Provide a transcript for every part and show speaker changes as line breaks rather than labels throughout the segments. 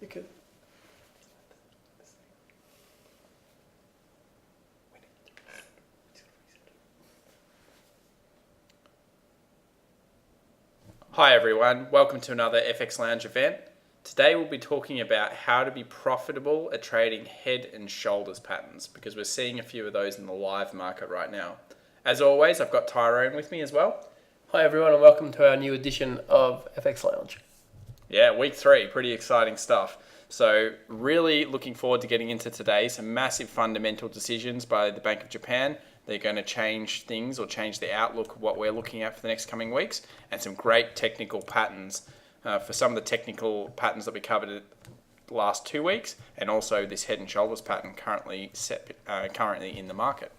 Okay.
Hi everyone, welcome to another FX Lounge event. Today we'll be talking about how to be profitable at trading head and shoulders patterns because we're seeing a few of those in the live market right now. As always, I've got Tyrone with me as well.
Hi everyone and welcome to our new edition of FX Lounge.
Yeah, week 3, pretty exciting stuff. So really looking forward to getting into today. Some massive fundamental decisions by the Bank of Japan. They're going to change things or change the outlook of what we're looking at for the next coming weeks, and some great technical patterns for some of the technical patterns that we covered the last 2 weeks, and also this head and shoulders pattern currently in the market.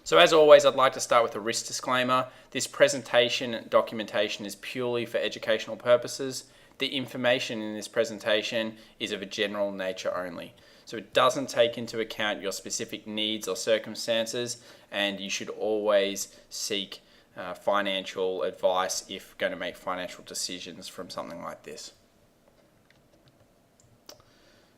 So as always, I'd like to start with a risk disclaimer. This presentation and documentation is purely for educational purposes. The information in this presentation is of a general nature only. So it doesn't take into account your specific needs or circumstances, and you should always seek financial advice if going to make financial decisions from something like this.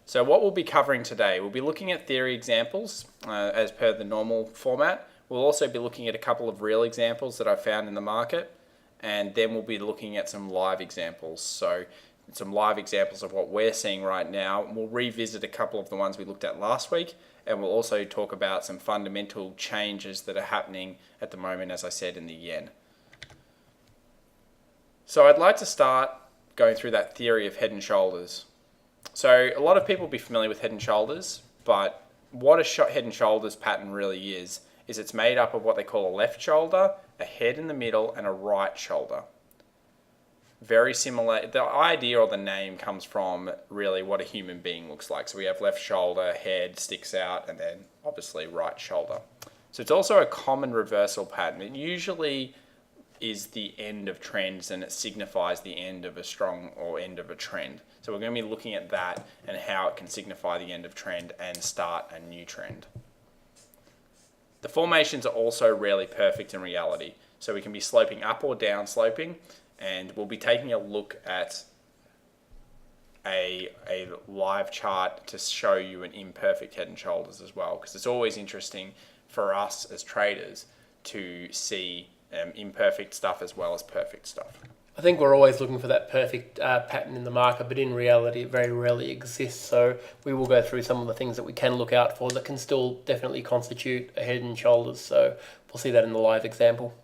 So what we'll be covering today, we'll be looking at theory examples as per the normal format. We'll also be looking at a couple of real examples that I found in the market, and then we'll be looking at some live examples. So some live examples of what we're seeing right now. We'll revisit a couple of the ones we looked at last week, and we'll also talk about some fundamental changes that are happening at the moment, as I said, in the yen. So I'd like to start going through that theory of head and shoulders. So a lot of people will be familiar with head and shoulders, but what a head and shoulders pattern really is it's made up of what they call a left shoulder, a head in the middle, and a right shoulder. Very similar. The idea or the name comes from really what a human being looks like. So we have left shoulder, head sticks out, and then obviously right shoulder. So it's also a common reversal pattern. It usually is the end of trends, and it signifies the end of a strong or end of a trend. So we're going to be looking at that and how it can signify the end of trend and start a new trend. The formations are also rarely perfect in reality. So we can be sloping up or down sloping, and we'll be taking a look at a live chart to show you an imperfect head and shoulders as well, because it's always interesting for us as traders to see imperfect stuff as well as perfect stuff.
I think we're always looking for that perfect pattern in the market, but in reality it very rarely exists. So we will go through some of the things that we can look out for that can still definitely constitute a head and shoulders. So we'll see that in the live example.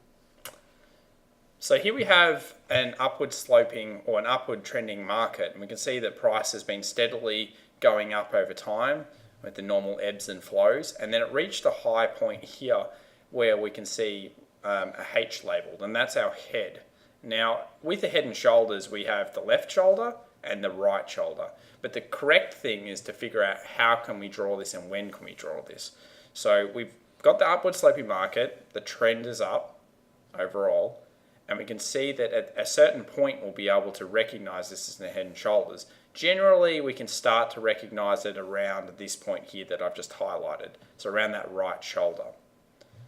So here we have an upward sloping or an upward trending market, and we can see that price has been steadily going up over time with the normal ebbs and flows, and then it reached a high point here where we can see a H labeled, and that's our head. Now with the head and shoulders we have the left shoulder and the right shoulder, but the correct thing is to figure out how can we draw this and when can we draw this. So we've got the upward sloping market, the trend is up overall, and we can see that at a certain point we'll be able to recognize this as the head and shoulders. Generally, we can start to recognize it around this point here that I've just highlighted. So around that right shoulder.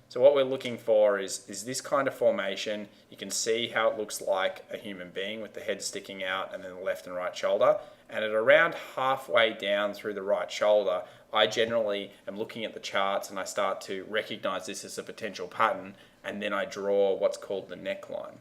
So what we're looking for is this kind of formation. You can see how it looks like a human being with the head sticking out and then the left and right shoulder. And at around halfway down through the right shoulder, I generally am looking at the charts and I start to recognize this as a potential pattern, and then I draw what's called the neckline.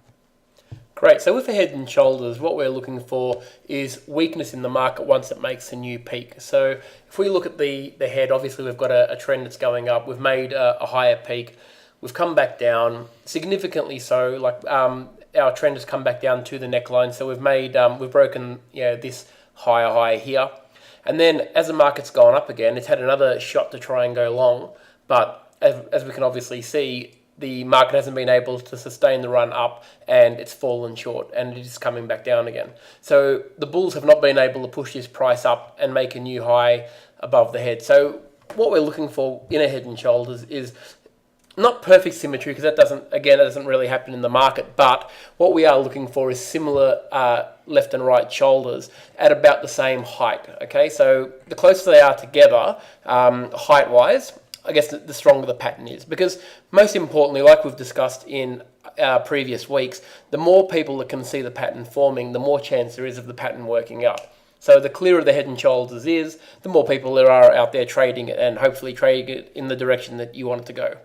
Great. So with the head and shoulders, what we're looking for is weakness in the market once it makes a new peak. So if we look at the head, obviously we've got a trend that's going up. We've made a higher peak. We've come back down significantly. So like our trend has come back down to the neckline. So we've broken this higher high here. And then as the market's gone up again, it's had another shot to try and go long. But as we can obviously see, the market hasn't been able to sustain the run up and it's fallen short and it is coming back down again. So the bulls have not been able to push this price up and make a new high above the head. So what we're looking for in a head and shoulders is not perfect symmetry, because that doesn't really happen in the market, but what we are looking for is similar left and right shoulders at about the same height. Okay, so the closer they are together height-wise, I guess the stronger the pattern is, because most importantly, like we've discussed in previous weeks, the more people that can see the pattern forming, the more chance there is of the pattern working out. So the clearer the head and shoulders is, the more people there are out there trading it, and hopefully trading it in the direction that you want it to go.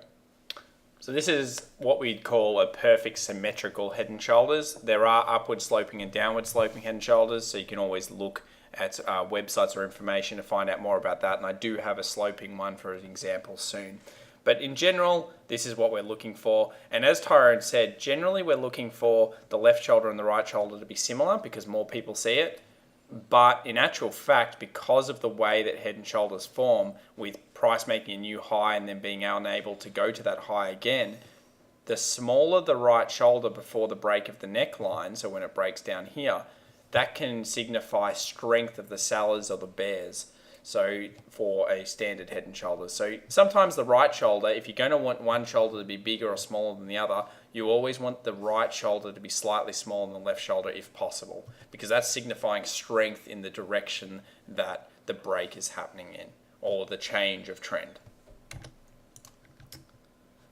So this is what we'd call a perfect symmetrical head and shoulders. There are upward sloping and downward sloping head and shoulders, so you can always look at websites or information to find out more about that. And I do have a sloping one for an example soon. But in general, this is what we're looking for. And as Tyrone said, generally we're looking for the left shoulder and the right shoulder to be similar because more people see it. But in actual fact, because of the way that head and shoulders form, with price making a new high and then being unable to go to that high again, the smaller the right shoulder before the break of the neckline, so when it breaks down here, that can signify strength of the sellers or the bears. So for a standard head and shoulders. So sometimes the right shoulder, if you're going to want one shoulder to be bigger or smaller than the other, you always want the right shoulder to be slightly smaller than the left shoulder if possible, because that's signifying strength in the direction that the break is happening in, or the change of trend.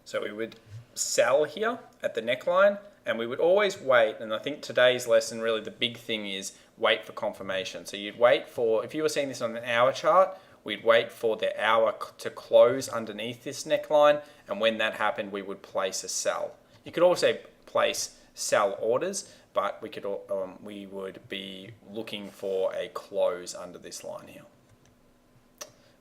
So we would sell here at the neckline, and we would always wait, and I think today's lesson, really the big thing is wait for confirmation. So you'd wait for, if you were seeing this on an hour chart, we'd wait for the hour to close underneath this neckline, and when that happened, we would place a sell. You could also place sell orders, but we would be looking for a close under this line here.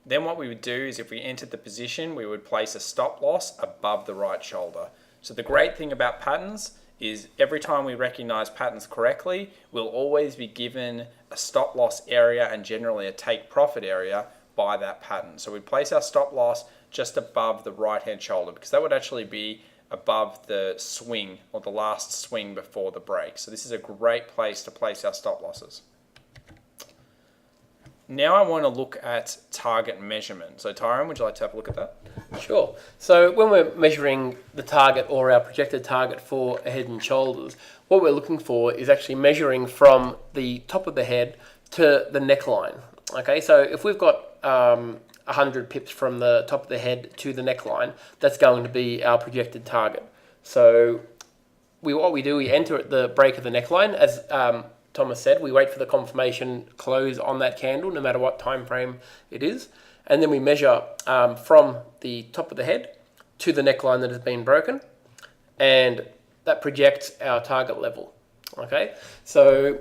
Then what we would do is if we entered the position, we would place a stop loss above the right shoulder. So the great thing about patterns is every time we recognize patterns correctly, we'll always be given a stop loss area and generally a take profit area by that pattern. So we place our stop loss just above the right hand shoulder because that would actually be above the swing or the last swing before the break. So this is a great place to place our stop losses. Now I want to look at target measurement. So Tyrone, would you like to have a look at that?
Sure. So when we're measuring the target or our projected target for a head and shoulders, what we're looking for is actually measuring from the top of the head to the neckline. Okay, so if we've got 100 pips from the top of the head to the neckline, that's going to be our projected target. So what we do, we enter at the break of the neckline, as Thomas said, we wait for the confirmation close on that candle, no matter what time frame it is. And then we measure from the top of the head to the neckline that has been broken. And that projects our target level. Okay, so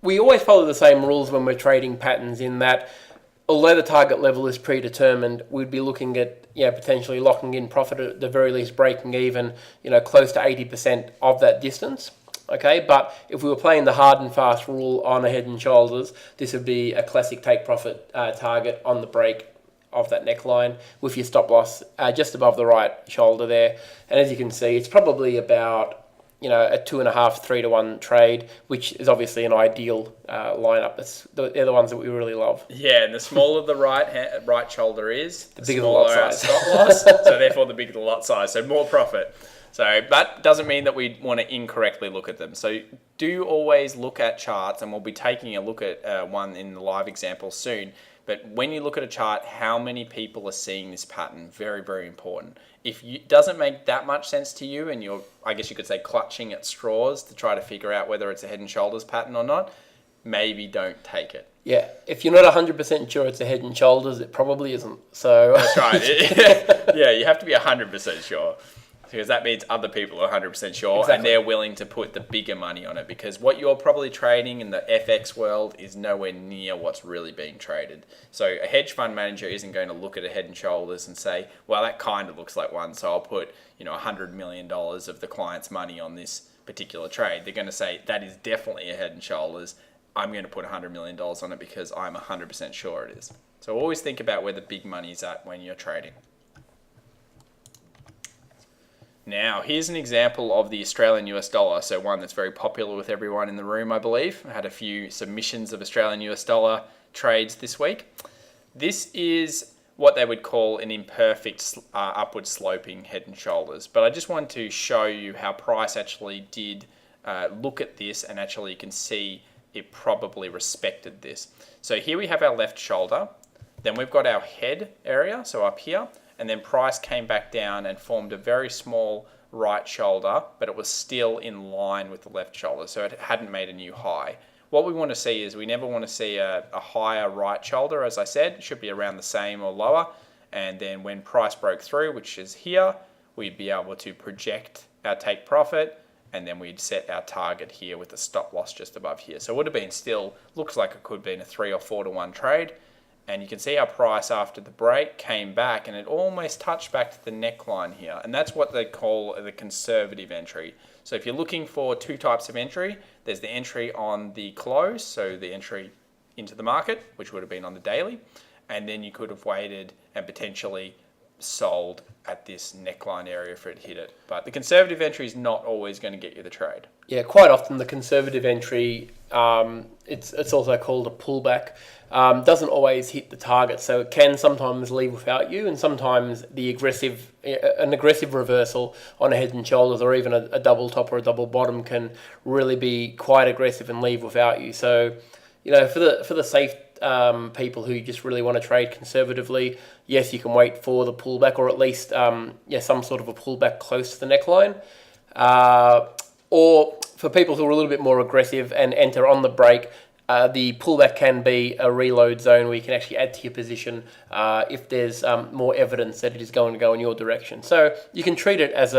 we always follow the same rules when we're trading patterns in that although the target level is predetermined, we'd be looking at potentially locking in profit at the very least, breaking even, close to 80% of that distance. Okay, but if we were playing the hard and fast rule on a head and shoulders, this would be a classic take profit target on the break of that neckline with your stop loss just above the right shoulder there. And as you can see, it's probably about a 2.5, 3 to 1 trade, which is obviously an ideal lineup. They're the ones that we really love.
Yeah, and the smaller the right shoulder is,
the bigger the lot size.
Stop loss. So therefore, the bigger the lot size. So more profit. So that doesn't mean that we want to incorrectly look at them. So do always look at charts, and we'll be taking a look at one in the live example soon. But when you look at a chart, how many people are seeing this pattern? Very, very important. If it doesn't make that much sense to you and you're, I guess you could say, clutching at straws to try to figure out whether it's a head and shoulders pattern or not, maybe don't take it.
Yeah, if you're not 100% sure it's a head and shoulders, it probably isn't. So
that's right. Yeah, you have to be 100% sure. Because that means other people are 100% sure, exactly. And they're willing to put the bigger money on it. Because what you're probably trading in the FX world is nowhere near what's really being traded. So a hedge fund manager isn't going to look at a head and shoulders and say, well, that kind of looks like one, so I'll put $100 million of the client's money on this particular trade. They're going to say, that is definitely a head and shoulders. I'm going to put $100 million on it because I'm 100% sure it is. So always think about where the big money's at when you're trading. Now, here's an example of the Australian US dollar, so one that's very popular with everyone in the room, I believe. I had a few submissions of Australian US dollar trades this week. This is what they would call an imperfect upward sloping head and shoulders, but I just want to show you how price actually did look at this, and actually you can see it probably respected this. So here we have our left shoulder, then we've got our head area, so up here, and then price came back down and formed a very small right shoulder, but it was still in line with the left shoulder, so it hadn't made a new high. what we want to see is we never want to see a higher right shoulder. As I said, it should be around the same or lower. And then when price broke through, which is here, we'd be able to project our take profit, and then we'd set our target here with the stop loss just above here. So it would have been still, looks like it could have been a 3 or 4 to 1 trade. And you can see our price after the break came back, and it almost touched back to the neckline here. And that's what they call the conservative entry. So if you're looking for two types of entry, there's the entry on the close, so the entry into the market, which would have been on the daily. And then you could have waited and potentially sold at this neckline area if it hit it. But the conservative entry is not always going to get you the trade.
Yeah, quite often the conservative entry, it's also called a pullback, doesn't always hit the target. So it can sometimes leave without you, and sometimes an aggressive reversal on a head and shoulders, or even a double top or a double bottom, can really be quite aggressive and leave without you. So, for the safe people who just really want to trade conservatively, yes, you can wait for the pullback, or at least some sort of a pullback close to the neckline. Or for people who are a little bit more aggressive and enter on the break, the pullback can be a reload zone where you can actually add to your position if there's more evidence that it is going to go in your direction. So you can treat it as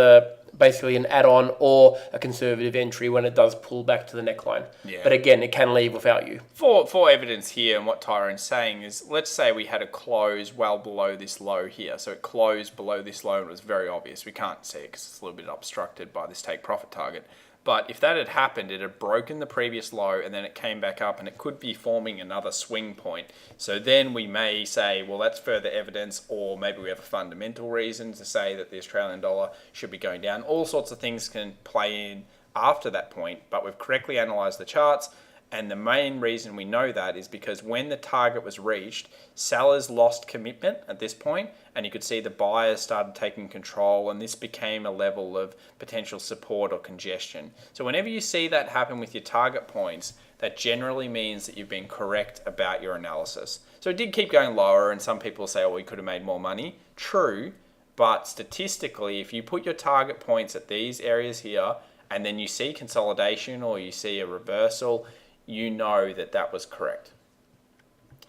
basically an add-on or a conservative entry when it does pull back to the neckline.
Yeah.
But again, it can leave without you.
For evidence here, and what Tyrone's saying is, let's say we had a close well below this low here. So it closed below this low and it was very obvious. We can't see it because it's a little bit obstructed by this take profit target. But if that had happened, it had broken the previous low and then it came back up, and it could be forming another swing point. So then we may say, well, that's further evidence, or maybe we have a fundamental reason to say that the Australian dollar should be going down. All sorts of things can play in after that point, but we've correctly analysed the charts. And the main reason we know that is because when the target was reached, sellers lost commitment at this point, and you could see the buyers started taking control, and this became a level of potential support or congestion. So whenever you see that happen with your target points, that generally means that you've been correct about your analysis. So it did keep going lower, and some people say, oh, we could have made more money. True, but statistically, if you put your target points at these areas here, and then you see consolidation or you see a reversal, you know that that was correct.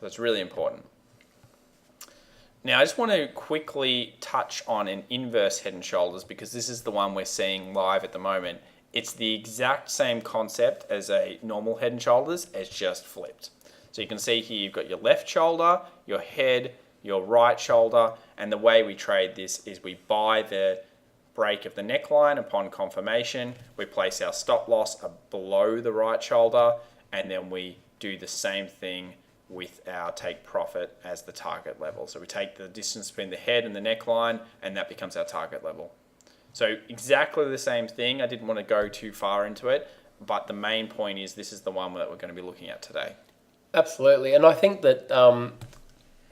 That's really important. Now, I just want to quickly touch on an inverse head and shoulders, because this is the one we're seeing live at the moment. It's the exact same concept as a normal head and shoulders, it's just flipped. So you can see here you've got your left shoulder, your head, your right shoulder, and the way we trade this is we buy the break of the neckline upon confirmation, we place our stop loss below the right shoulder, and then we do the same thing with our take profit as the target level. So we take the distance between the head and the neckline, and that becomes our target level. So exactly the same thing. I didn't want to go too far into it, but the main point is this is the one that we're going to be looking at today.
Absolutely. And I think that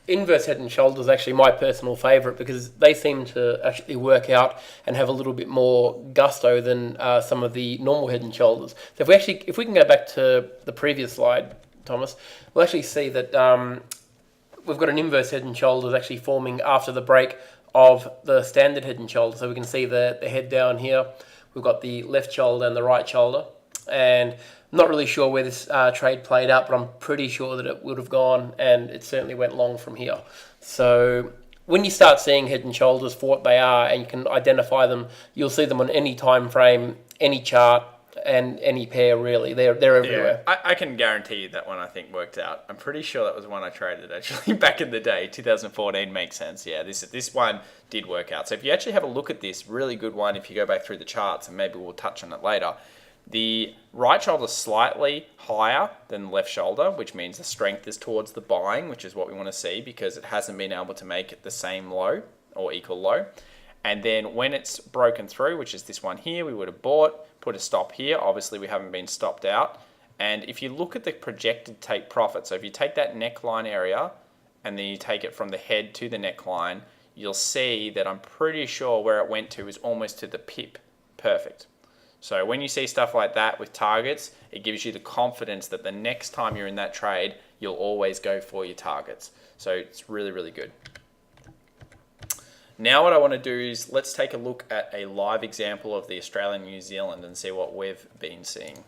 inverse head and shoulders is actually my personal favourite, because they seem to actually work out and have a little bit more gusto than some of the normal head and shoulders. So if we can go back to the previous slide, Thomas, we'll actually see that we've got an inverse head and shoulders actually forming after the break of the standard head and shoulder. So we can see the head down here. We've got the left shoulder and the right shoulder. And I'm not really sure where this trade played out, but I'm pretty sure that it would have gone, and it certainly went long from here. So when you start seeing head and shoulders for what they are, and you can identify them, you'll see them on any time frame, any chart, and any pair, really. They're everywhere.
Yeah, I can guarantee you that one, I think, worked out. I'm pretty sure that was one I traded, actually, back in the day. 2014 makes sense. Yeah, this one did work out. So if you actually have a look at this, really good one, if you go back through the charts, and maybe we'll touch on it later, the right shoulder is slightly higher than the left shoulder, which means the strength is towards the buying, which is what we want to see, because it hasn't been able to make it the same low or equal low. And then when it's broken through, which is this one here, we would have bought, put a stop here. Obviously, we haven't been stopped out. And if you look at the projected take profit, so if you take that neckline area and then you take it from the head to the neckline, you'll see that I'm pretty sure where it went to is almost to the pip. Perfect. So when you see stuff like that with targets, it gives you the confidence that the next time you're in that trade, you'll always go for your targets. So it's really, really good. Now what I want to do is let's take a look at a live example of the Australian New Zealand and see what we've been seeing.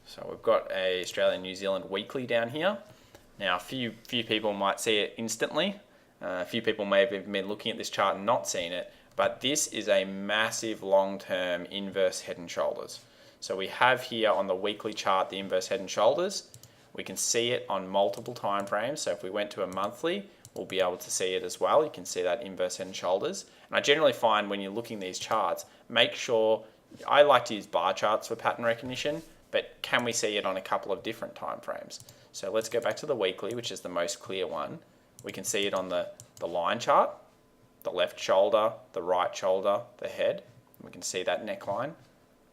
So we've got a Australia New Zealand weekly down here. Now, a few people might see it instantly. A few people may have even been looking at this chart and not seen it, but this is a massive long-term inverse head and shoulders. So we have here on the weekly chart the inverse head and shoulders. We can see it on multiple time frames. So if we went to a monthly, we'll be able to see it as well. You can see that inverse head and shoulders. And I generally find when you're looking at these charts, make sure, I like to use bar charts for pattern recognition, but can we see it on a couple of different time frames? So let's go back to the weekly, which is the most clear one. We can see it on the line chart, the left shoulder, the right shoulder, the head. We can see that neckline.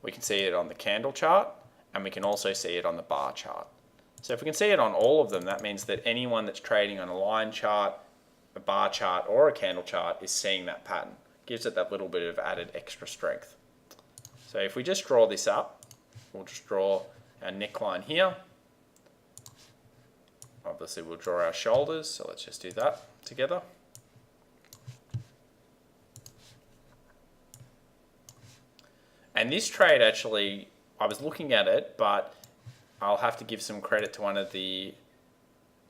We can see it on the candle chart, and we can also see it on the bar chart. So if we can see it on all of them, that means that anyone that's trading on a line chart, a bar chart, or a candle chart is seeing that pattern. Gives it that little bit of added extra strength. So if we just draw this up, we'll just draw our neckline here. Obviously we'll draw our shoulders, so let's just do that together. And this trade actually, I was looking at it, but I'll have to give some credit to one of the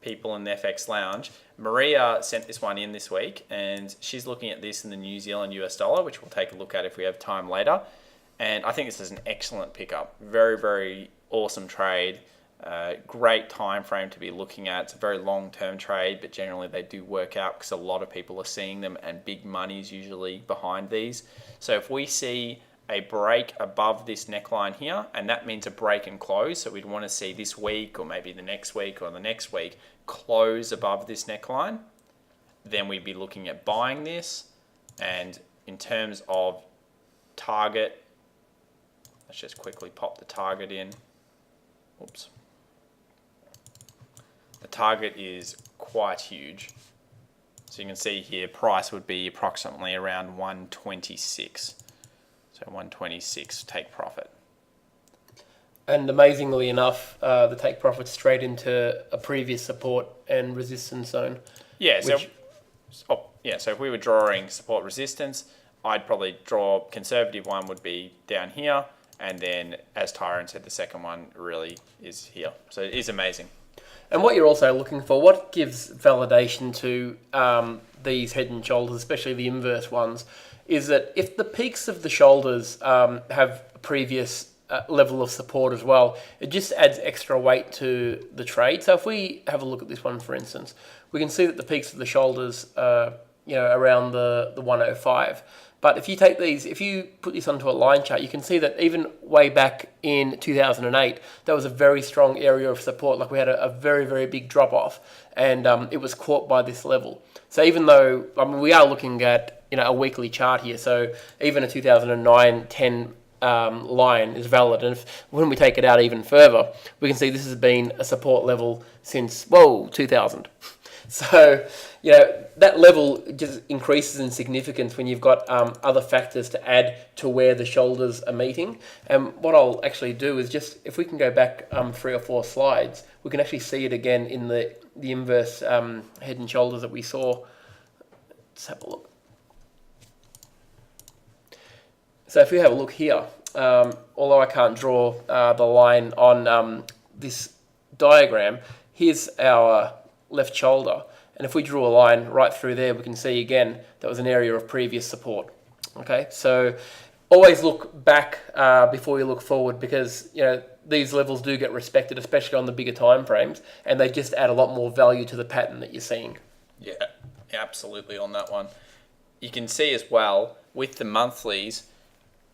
people in the FX Lounge. Maria sent this one in this week, and she's looking at this in the New Zealand US dollar, which we'll take a look at if we have time later. And I think this is an excellent pickup. Very, very awesome trade. Great time frame to be looking at. It's a very long-term trade, but generally they do work out because a lot of people are seeing them, and big money is usually behind these. So if we see a break above this neckline here, and that means a break and close, so we'd want to see this week or maybe the next week or the next week close above this neckline, then we'd be looking at buying this. And in terms of target, let's just quickly pop the target in. Oops. The target is quite huge. So you can see here price would be approximately around 126. So 126 take profit.
And amazingly enough, the take profit straight into a previous support and resistance zone.
Yeah, so if we were drawing support resistance, I'd probably draw conservative one would be down here, and then as Tyrone said, the second one really is here. So it is amazing.
And what you're also looking for, what gives validation to these head and shoulders, especially the inverse ones, is that if the peaks of the shoulders have a previous level of support as well, it just adds extra weight to the trade. So if we have a look at this one, for instance, we can see that the peaks of the shoulders are around the 105. But if you take these, if you put this onto a line chart, you can see that even way back in 2008, there was a very strong area of support. Like we had a very, very big drop off, and it was caught by this level. So even though, we are looking at a weekly chart here, so even a 2009-10 line is valid. And when we take it out even further, we can see this has been a support level since 2000. So, that level just increases in significance when you've got other factors to add to where the shoulders are meeting. And what I'll actually do is just, if we can go back 3 or 4 slides, we can actually see it again in the inverse head and shoulders that we saw. Let's have a look. So if we have a look here, although I can't draw the line on this diagram, here's our left shoulder, and if we draw a line right through there, we can see again that was an area of previous support. Okay, so always look back before you look forward, because these levels do get respected, especially on the bigger time frames, and they just add a lot more value to the pattern that you're seeing.
Yeah, absolutely on that one. You can see as well with the monthlies,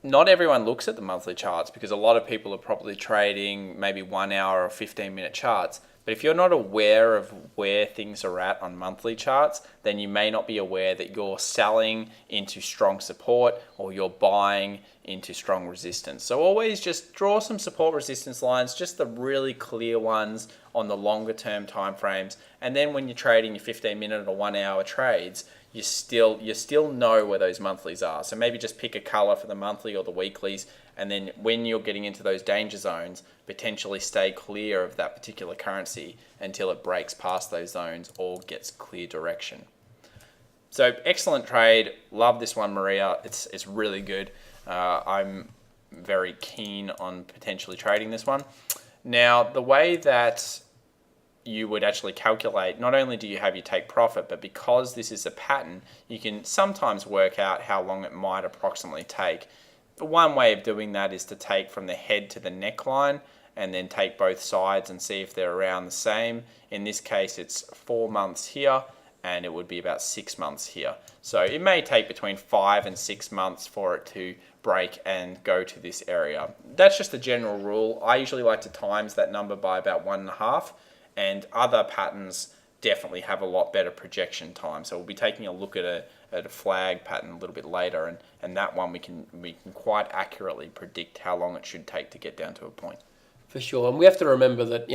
not everyone looks at the monthly charts because a lot of people are probably trading maybe 1 hour or 15-minute charts. But if you're not aware of where things are at on monthly charts, then you may not be aware that you're selling into strong support or you're buying into strong resistance. So always just draw some support resistance lines, just the really clear ones on the longer term time frames. And then when you're trading your 15-minute or 1 hour trades, you still know where those monthlies are. So maybe just pick a color for the monthly or the weeklies, and then when you're getting into those danger zones, potentially stay clear of that particular currency until it breaks past those zones or gets clear direction. So excellent trade. Love this one, Maria. It's really good. I'm very keen on potentially trading this one. Now, the way that you would actually calculate, not only do you have your take profit, but because this is a pattern, you can sometimes work out how long it might approximately take. But one way of doing that is to take from the head to the neckline and then take both sides and see if they're around the same. In this case, it's 4 months here, and it would be about 6 months here. So it may take between 5 and 6 months for it to break and go to this area. That's just a general rule. I usually like to times that number by about 1.5, and other patterns definitely have a lot better projection time. So we'll be taking a look at a flag pattern a little bit later, and that one we can quite accurately predict how long it should take to get down to a point.
For sure, and we have to remember that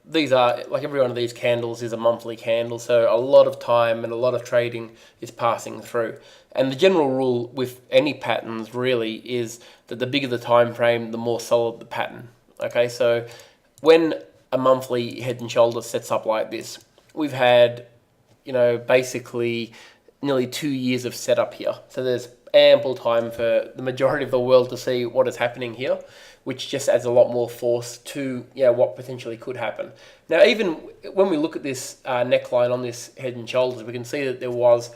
these are, like, every one of these candles is a monthly candle, so a lot of time and a lot of trading is passing through. And the general rule with any patterns really is that the bigger the time frame, the more solid the pattern. Okay, so when a monthly head and shoulders sets up like this, we've had basically nearly 2 years of setup here. So there's ample time for the majority of the world to see what is happening here, which just adds a lot more force to what potentially could happen. Now, even when we look at this neckline on this head and shoulders, we can see that there was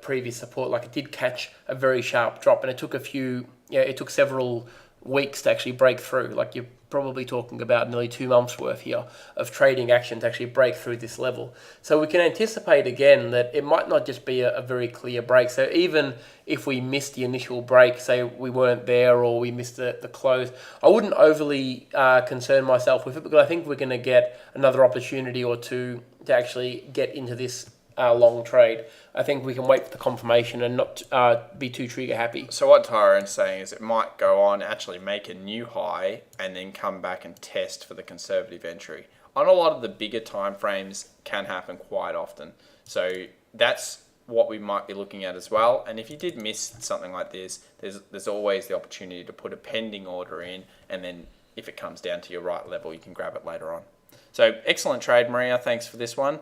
previous support. Like, it did catch a very sharp drop, and it took several weeks to actually break through. Like, you're probably talking about nearly 2 months worth here of trading action to actually break through this level. So we can anticipate again that it might not just be a very clear break. So even if we missed the initial break, say we weren't there or we missed the close, I wouldn't overly concern myself with it, because I think we're going to get another opportunity or two to actually get into this long trade. I think we can wait for the confirmation and not be too trigger happy.
So what Tyrone's saying is it might go on, actually make a new high, and then come back and test for the conservative entry. On a lot of the bigger time frames, can happen quite often. So that's what we might be looking at as well. And if you did miss something like this, there's always the opportunity to put a pending order in, and then if it comes down to your right level, you can grab it later on. So excellent trade, Maria. Thanks for this one.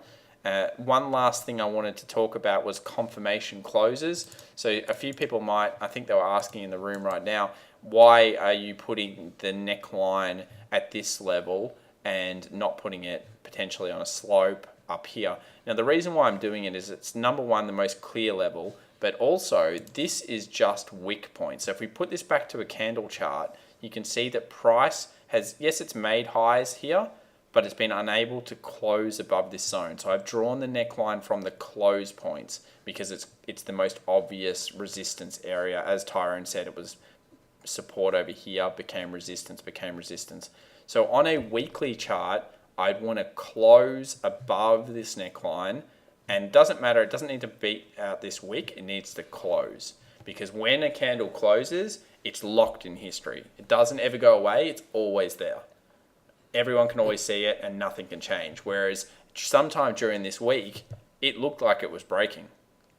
One last thing I wanted to talk about was confirmation closes. So a few people I think they were asking in the room right now, why are you putting the neckline at this level and not putting it potentially on a slope up here? Now, the reason why I'm doing it is it's, number one, the most clear level, but also this is just wick points. So if we put this back to a candle chart, you can see that price has, yes, it's made highs here, but it's been unable to close above this zone. So I've drawn the neckline from the close points because it's the most obvious resistance area. As Tyrone said, it was support over here, became resistance. So on a weekly chart, I'd want to close above this neckline, and it doesn't matter, it doesn't need to beat out this wick, it needs to close. Because when a candle closes, it's locked in history. It doesn't ever go away, it's always there. Everyone can always see it and nothing can change. Whereas sometime during this week, it looked like it was breaking.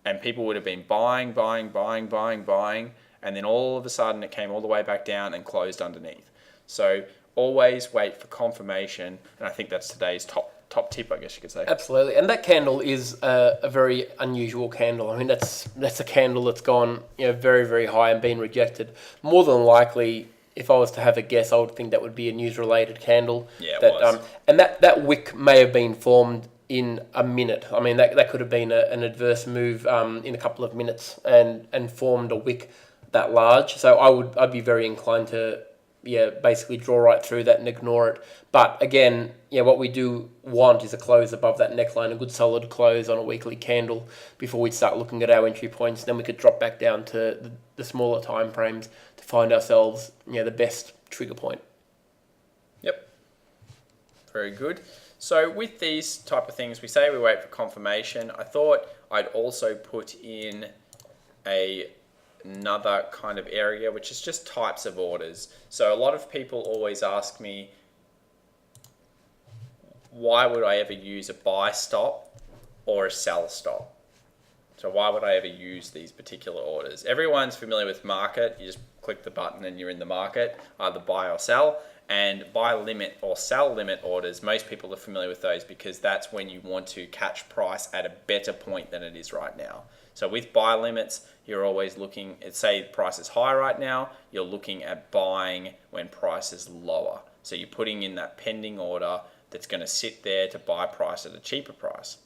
And people would have been buying, and then all of a sudden it came all the way back down and closed underneath. So always wait for confirmation, and I think that's today's top tip, I guess you could say.
Absolutely, and that candle is a very unusual candle. I mean, that's a candle that's gone very, very high and been rejected. More than likely, if I was to have a guess, I would think that would be a news-related candle.
Yeah, it was.
And that wick may have been formed in a minute. I mean, that could have been an adverse move in a couple of minutes and formed a wick that large. So I'd be very inclined to basically draw right through that and ignore it. But again, what we do want is a close above that neckline, a good solid close on a weekly candle before we start looking at our entry points. Then we could drop back down to the smaller time frames to find ourselves the best trigger point.
Yep. Very good. So with these type of things, we say we wait for confirmation. I thought I'd also put in another kind of area, which is just types of orders. So a lot of people always ask me, why would I ever use a buy stop or a sell stop? So why would I ever use these particular orders? Everyone's familiar with market. You just click the button and you're in the market, either buy or sell. And buy limit or sell limit orders, most people are familiar with those because that's when you want to catch price at a better point than it is right now. So with buy limits, you're always looking at, say price is high right now, you're looking at buying when price is lower. So you're putting in that pending order that's going to sit there to buy price at a cheaper price.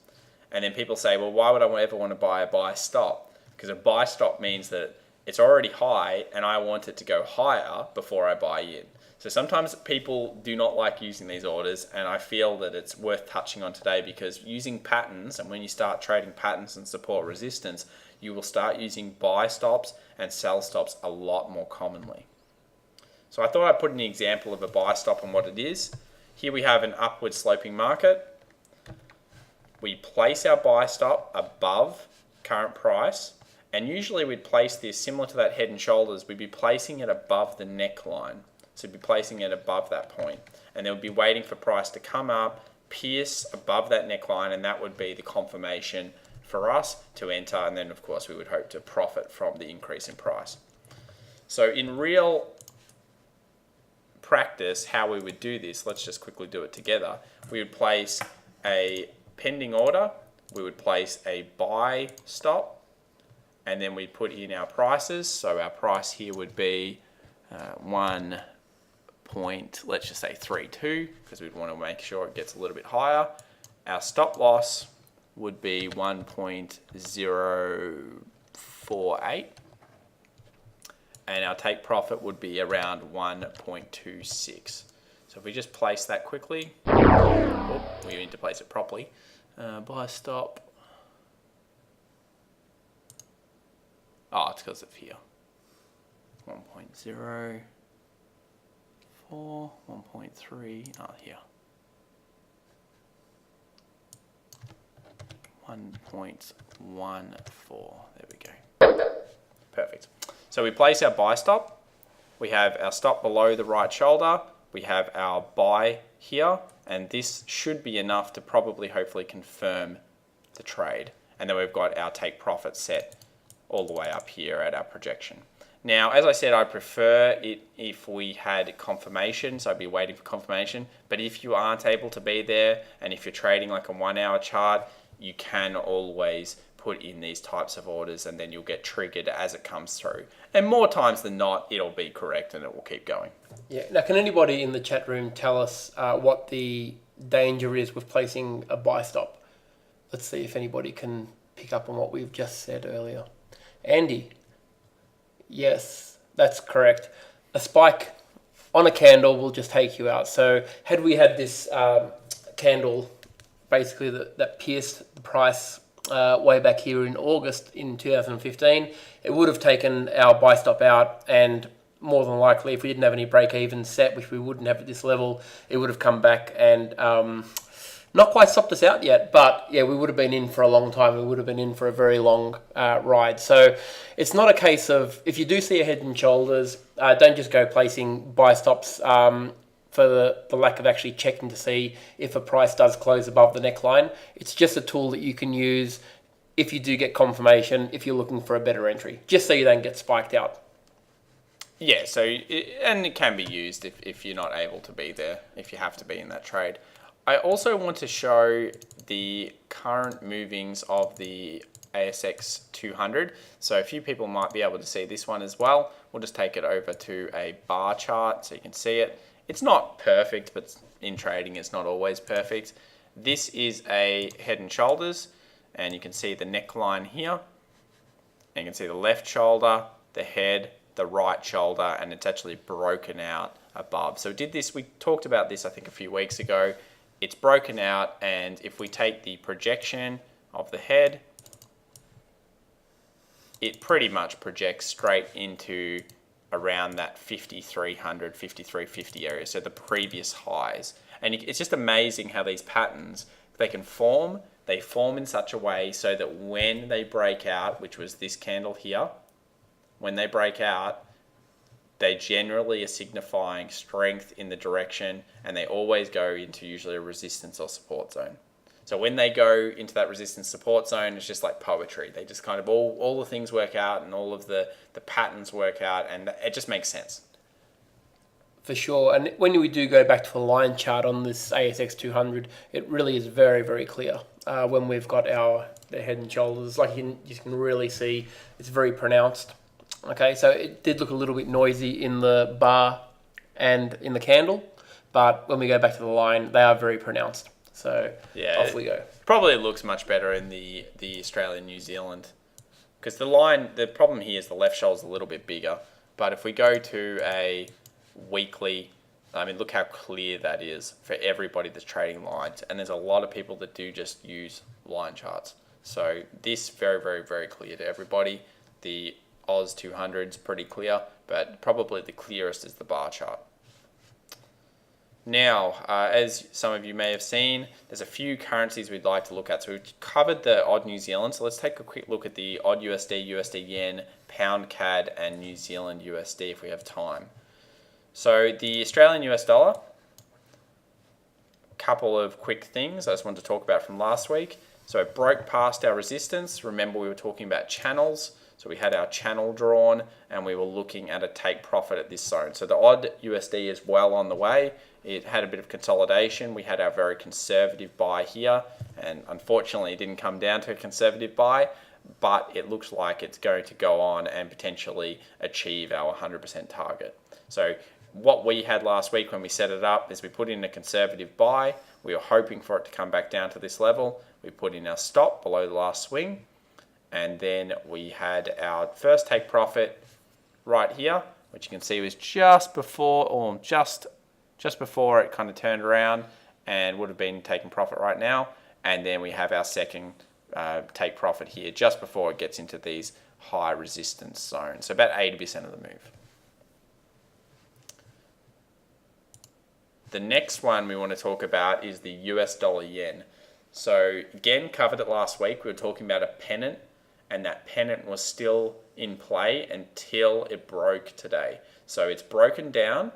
And then people say, well, why would I ever want to buy a buy stop? Because a buy stop means that it's already high and I want it to go higher before I buy in. So sometimes people do not like using these orders, and I feel that it's worth touching on today, because using patterns, and when you start trading patterns and support resistance, you will start using buy stops and sell stops a lot more commonly. So I thought I'd put an example of a buy stop and what it is. Here we have an upward sloping market. We place our buy stop above current price, and usually we'd place this similar to that head and shoulders. We'd be placing it above the neckline. So we'd be placing it above that point, and then we'd be waiting for price to come up, pierce above that neckline, and that would be the confirmation for us to enter, and then of course we would hope to profit from the increase in price. So in real practice, how we would do this, let's just quickly do it together. We would place a pending order, we would place a buy stop, and then we'd put in our prices. So our price here would be 1 point, let's just say 32, because we'd want to make sure it gets a little bit higher. Our stop loss would be 1.048, and our take profit would be around 1.26. So if we just place that quickly, we need to place it properly. Buy stop. Oh, it's because of here. 1.04, 1.3, here. 1.14, there we go. Perfect. So we place our buy stop. We have our stop below the right shoulder. We have our buy here, and this should be enough to probably, hopefully, confirm the trade. And then we've got our take profit set all the way up here at our projection. Now, as I said, I prefer it if we had confirmation, so I'd be waiting for confirmation. But if you aren't able to be there, and if you're trading like a 1 hour chart, you can always put in these types of orders, and then you'll get triggered as it comes through. And more times than not, it'll be correct and it will keep going.
Yeah. Now, can anybody in the chat room tell us what the danger is with placing a buy stop? Let's see if anybody can pick up on what we've just said earlier. Andy. Yes, that's correct. A spike on a candle will just take you out. So had we had this candle basically that pierced the price way back here in August in 2015, it would have taken our buy stop out, and more than likely, if we didn't have any break even set, which we wouldn't have at this level, it would have come back and not quite stopped us out yet, but yeah, we would have been in for a long time. We would have been in for a very long ride. So it's not a case of, if you do see a head and shoulders, don't just go placing buy stops for the lack of actually checking to see if a price does close above the neckline. It's just a tool that you can use if you do get confirmation, if you're looking for a better entry, just so you don't get spiked out.
Yeah, so and it can be used if you're not able to be there, if you have to be in that trade. I also want to show the current movings of the ASX 200. So a few people might be able to see this one as well. We'll just take it over to a bar chart so you can see it. It's not perfect, but in trading it's not always perfect. This is a head and shoulders, and you can see the neckline here. And you can see the left shoulder, the head, the right shoulder, and it's actually broken out above. So we talked about this I think a few weeks ago. It's broken out, and if we take the projection of the head, it pretty much projects straight into around that 5300, 5350 area, so the previous highs. And it's just amazing how these patterns, they form in such a way so that when they break out, which was this candle here, when they break out, they generally are signifying strength in the direction, and they always go into usually a resistance or support zone. So when they go into that resistance support zone, it's just like poetry. They just kind of all the things work out, and all of the patterns work out, and it just makes sense.
For sure. And when we do go back to a line chart on this ASX 200, it really is very, very clear when we've got the head and shoulders. Like you can really see, it's very pronounced. Okay, so it did look a little bit noisy in the bar and in the candle, but when we go back to the line, they are very pronounced. So off we go.
Probably looks much better in the Australian New Zealand, because the problem here is the left shoulder's a little bit bigger. But if we go to a weekly, I mean, look how clear that is for everybody that's trading lines. And there's a lot of people that do just use line charts. So this very, very, very clear to everybody. The Oz 200 is pretty clear, but probably the clearest is the bar chart. Now, as some of you may have seen, there's a few currencies we'd like to look at. So we've covered the odd New Zealand. So let's take a quick look at the odd USD, USD yen, pound CAD, and New Zealand USD if we have time. So the Australian US dollar, couple of quick things I just wanted to talk about from last week. So it broke past our resistance. Remember, we were talking about channels. So we had our channel drawn and we were looking at a take profit at this zone. So the odd USD is well on the way. It had a bit of consolidation. We had our very conservative buy here, and unfortunately it didn't come down to a conservative buy, but it looks like it's going to go on and potentially achieve our 100% target. So what we had last week when we set it up is we put in a conservative buy. We were hoping for it to come back down to this level. We put in our stop below the last swing, and then we had our first take profit right here, which you can see was just before, or just before it kind of turned around and would have been taking profit right now. And then we have our second take profit here just before it gets into these high resistance zones. So about 80% of the move. The next one we want to talk about is the US dollar yen. So again, covered it last week. We were talking about a pennant, and that pennant was still in play until it broke today. So it's broken down,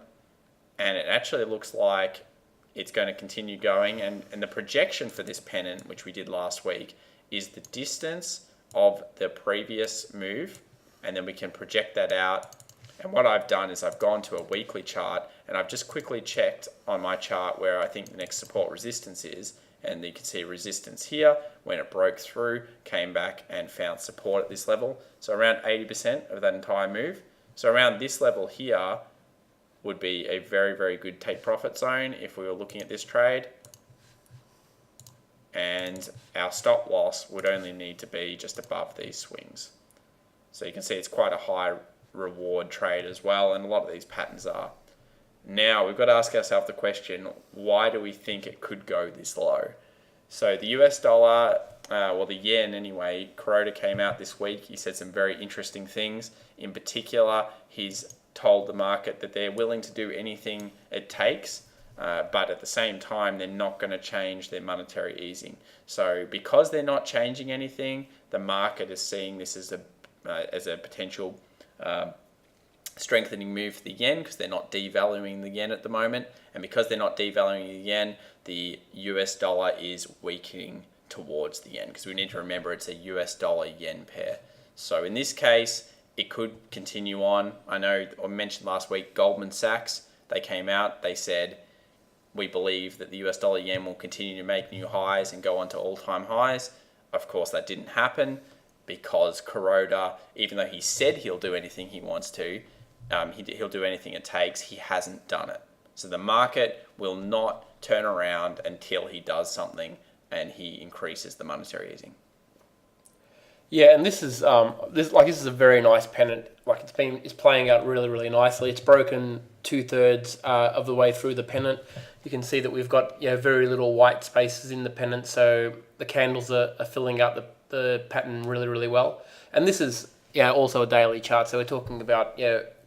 and it actually looks like it's going to continue going. And the projection for this pennant, which we did last week, is the distance of the previous move, and then we can project that out. And what I've done is I've gone to a weekly chart, and I've just quickly checked on my chart where I think the next support resistance is. And you can see resistance here when it broke through, came back and found support at this level. So around 80% of that entire move. So around this level here would be a very, very good take profit zone if we were looking at this trade. And our stop loss would only need to be just above these swings. So you can see it's quite a high reward trade as well, and a lot of these patterns are. Now we've got to ask ourselves the question, why do we think it could go this low? So the US dollar, well the yen anyway, Kuroda came out this week. He said some very interesting things. In particular, he's told the market that they're willing to do anything it takes, but at the same time they're not going to change their monetary easing. So because they're not changing anything, the market is seeing this as a potential strengthening move for the yen, because they're not devaluing the yen at the moment, and because they're not devaluing the yen, the US dollar is weakening towards the yen, because we need to remember it's a US dollar yen pair. So in this case, it could continue on. I know I mentioned last week Goldman Sachs, they came out, they said, we believe that the US dollar yen will continue to make new highs and go on to all-time highs. Of course, that didn't happen because Kuroda, even though he said he'll do anything he wants to, he'll do anything it takes, he hasn't done it. So the market will not turn around until he does something and he increases the monetary easing.
Yeah, and this is this is a very nice pennant. Like it's playing out really, really nicely. It's broken 2/3 of the way through the pennant. You can see that we've got very little white spaces in the pennant, so the candles are filling out the pattern really, really well. And this is also a daily chart, so we're talking about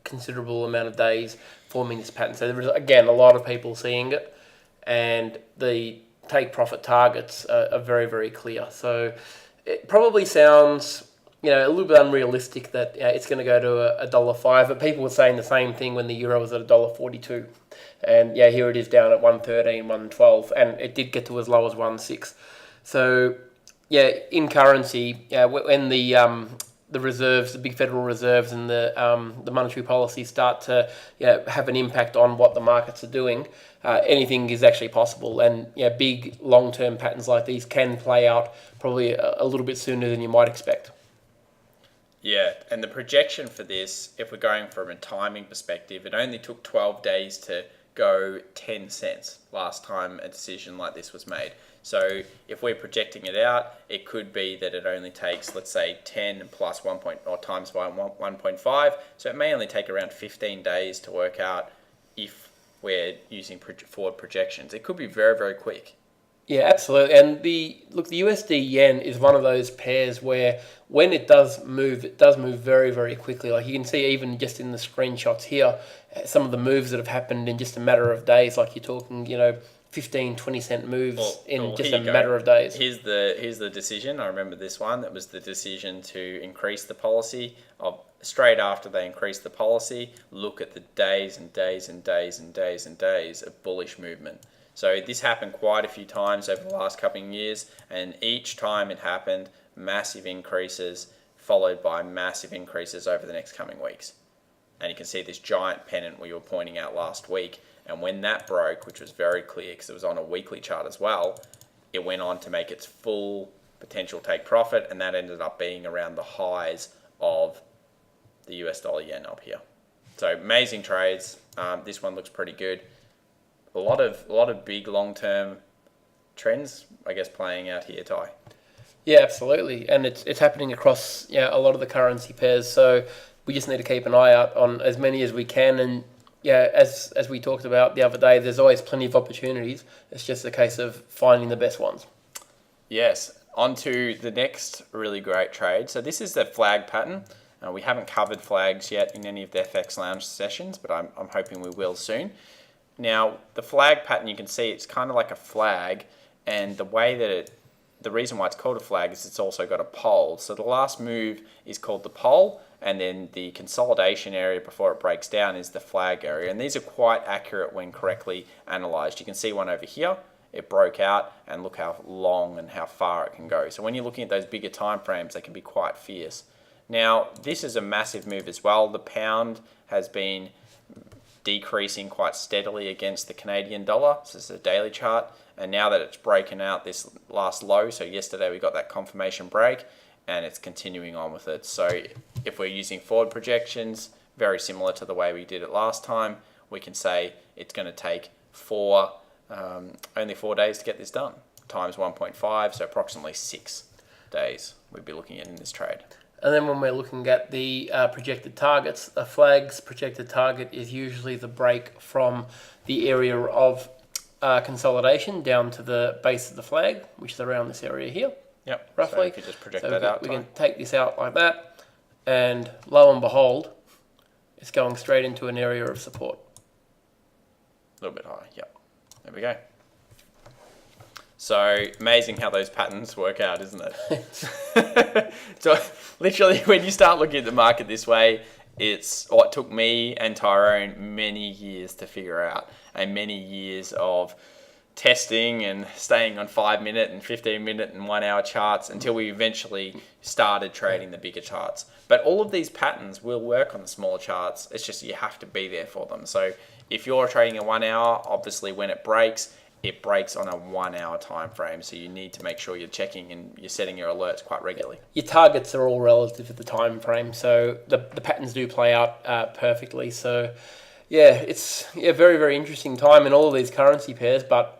considerable amount of days forming this pattern. So there is, again, a lot of people seeing it, and the take profit targets are very, very clear. So it probably sounds a little bit unrealistic that it's going to go to $1.05, but people were saying the same thing when the euro was at $1.42. And here it is down at 1.13, 1.12, and it did get to as low as 1.6. So in currency, when the reserves, the big federal reserves, and the monetary policy start to have an impact on what the markets are doing, anything is actually possible. And big long-term patterns like these can play out probably a little bit sooner than you might expect.
Yeah, and the projection for this, if we're going from a timing perspective, it only took 12 days to go 10 cents last time a decision like this was made. So if we're projecting it out, it could be that it only takes, let's say, 10 plus 1 point, or times by 1.5. So it may only take around 15 days to work out if we're using forward projections. It could be very, very quick.
Yeah, absolutely. And the USD yen is one of those pairs where when it does move very, very quickly. Like you can see even just in the screenshots here, some of the moves that have happened in just a matter of days. Like you're talking, 15, 20 cent moves in just a matter of days.
Here's the decision. I remember this one. That was the decision to increase the policy. Straight after they increased the policy, look at the days and days and days and days and days of bullish movement. So this happened quite a few times over the last couple of years, and each time it happened, massive increases followed by massive increases over the next coming weeks. And you can see this giant pennant we were pointing out last week, and when that broke, which was very clear because it was on a weekly chart as well, it went on to make its full potential take profit, and that ended up being around the highs of the US dollar yen up here. So amazing trades. This one looks pretty good. A lot of big long-term trends, I guess, playing out here, Ty.
Yeah, absolutely, and it's happening across a lot of the currency pairs. So we just need to keep an eye out on as many as we can. And as we talked about the other day, there's always plenty of opportunities. It's just a case of finding the best ones.
Yes. On to the next really great trade. So this is the flag pattern. We haven't covered flags yet in any of the FX Lounge sessions, but I'm hoping we will soon. Now, the flag pattern, you can see it's kind of like a flag, and the reason why it's called a flag is it's also got a pole. So the last move is called the pole, and then the consolidation area before it breaks down is the flag area. And these are quite accurate when correctly analyzed. You can see one over here. It broke out, and look how long and how far it can go. So when you're looking at those bigger time frames, they can be quite fierce. Now, this is a massive move as well. The pound has been decreasing quite steadily against the Canadian dollar. So this is a daily chart, and now that it's breaking out this last low, so yesterday we got that confirmation break, and it's continuing on with it. So if we're using forward projections, very similar to the way we did it last time, we can say it's going to take only 4 days to get this done, times 1.5, so approximately 6 days we'd be looking at in this trade.
And then when we're looking at the projected targets, a flag's projected target is usually the break from the area of consolidation down to the base of the flag, which is around this area here.
Yep.
Roughly.
So if you just project that out.
We can take this out like that, and lo and behold, it's going straight into an area of support.
A little bit higher. Yep. There we go. So amazing how those patterns work out, isn't it? So literally, when you start looking at the market this way, it's what took me and Tyrone many years to figure out, and many years of testing and staying on 5-minute and 15-minute and 1 hour charts until we eventually started trading the bigger charts. But all of these patterns will work on the smaller charts. It's just you have to be there for them. So if you're trading a 1 hour, obviously when it breaks on a 1 hour time frame. So you need to make sure you're checking and you're setting your alerts quite regularly.
Your targets are all relative to the time frame, so the patterns do play out perfectly. So yeah, it's a very, very interesting time in all of these currency pairs. But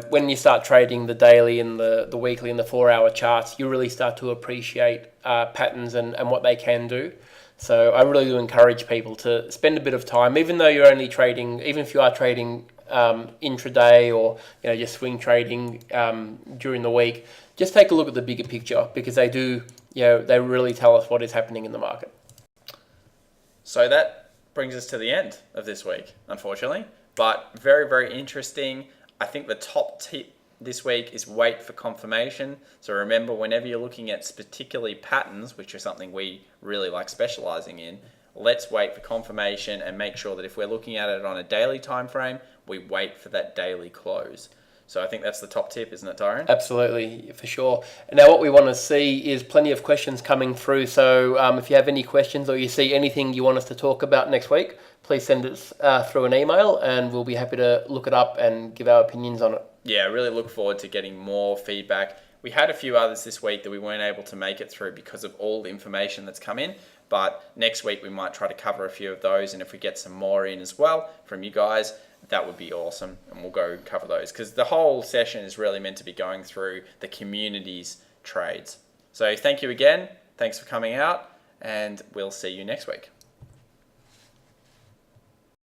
when you start trading the daily and the weekly and the 4 hour charts, you really start to appreciate patterns and what they can do. So I really do encourage people to spend a bit of time, even though you're only trading, even if you are trading intraday or just swing trading during the week, just take a look at the bigger picture, because they do, they really tell us what is happening in the market.
So that brings us to the end of this week, unfortunately, but very, very interesting. I think the top tip this week is wait for confirmation. So remember, whenever you're looking at particularly patterns, which are something we really like specializing in, let's wait for confirmation and make sure that if we're looking at it on a daily time frame, we wait for that daily close. So I think that's the top tip, isn't it, Tyrone?
Absolutely, for sure. And now what we want to see is plenty of questions coming through. So if you have any questions or you see anything you want us to talk about next week, please send us through an email, and we'll be happy to look it up and give our opinions on it.
Yeah, I really look forward to getting more feedback. We had a few others this week that we weren't able to make it through because of all the information that's come in. But next week we might try to cover a few of those, and if we get some more in as well from you guys, that would be awesome, and we'll go cover those, because the whole session is really meant to be going through the community's trades. So thank you again, thanks for coming out, and we'll see you next week.